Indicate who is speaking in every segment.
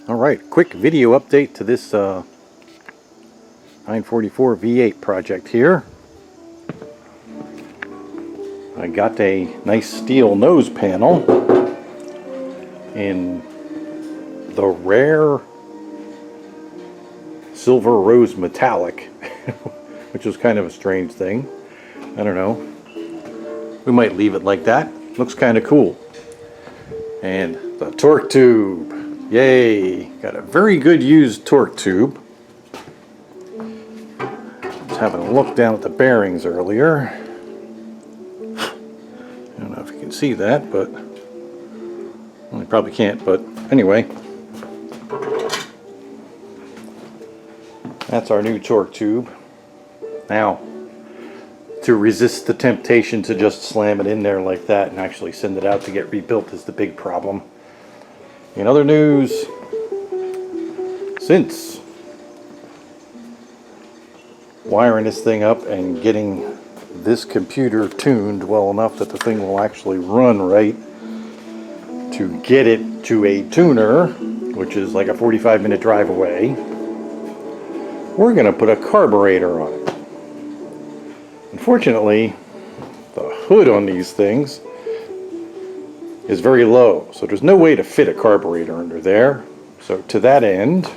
Speaker 1: Alright, quick video update to this 944 V8 project here. I got a nice steel nose panel in the rare silver rose metallic, which was kind of a strange thing. I don't know. We might leave it like that. Looks kind of cool. And the torque tube. Yay! Got a very good used torque tube. I was having a look down at the bearings earlier. I don't know if you can see that, but well, you probably can't, but anyway. That's our new torque tube. Now, to resist the temptation to just slam it in there like that and actually send it out to get rebuilt is the big problem. In other news, since wiring this thing up and getting this computer tuned well enough that the thing will actually run right, to get it to a tuner, which is like a 45-minute drive away, we're going to put a carburetor on it. Unfortunately, the hood on these things is very low, so there's no way to fit a carburetor under there. So to that end,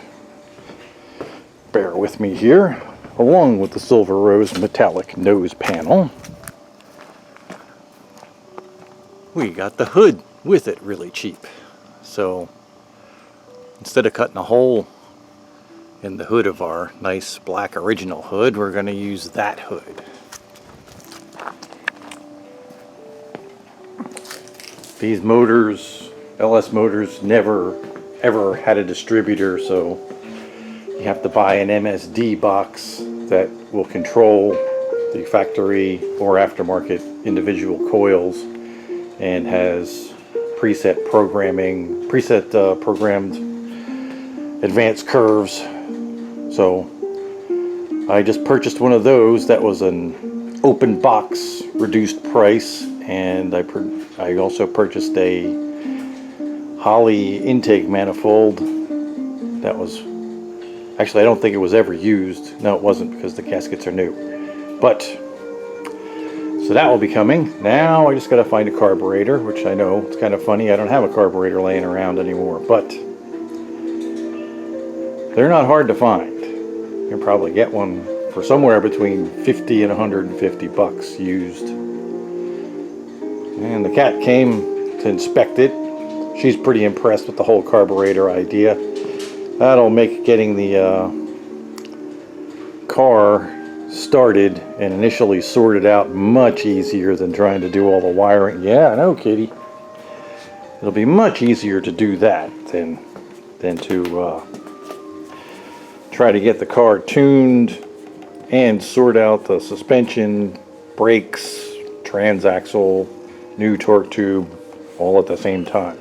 Speaker 1: bear with me here, along with the silver rose metallic nose panel, we got the hood with it really cheap. So instead of cutting a hole in the hood of our nice black original hood, we're going to use that hood. These motors, LS motors, never ever had a distributor, so you have to buy an MSD box that will control the factory or aftermarket individual coils and has preset programming, programmed advanced curves. So I just purchased one of those. That was an open box reduced price, and I also purchased a Holley intake manifold that was, actually I don't think it was ever used. No, it wasn't, because the gaskets are new. But so that will be coming. Now I just got to find a carburetor, which I know it's kind of funny, I don't have a carburetor laying around anymore, but they're not hard to find. You can probably get one for somewhere between 50 and 150 bucks used. And the cat came to inspect it. She's pretty impressed with the whole carburetor idea. That'll make getting the car started and initially sorted out much easier than trying to do all the wiring. Yeah, I know, kitty. It'll be much easier to do that than to try to get the car tuned and sort out the suspension, brakes, transaxle, new torque tube, all at the same time.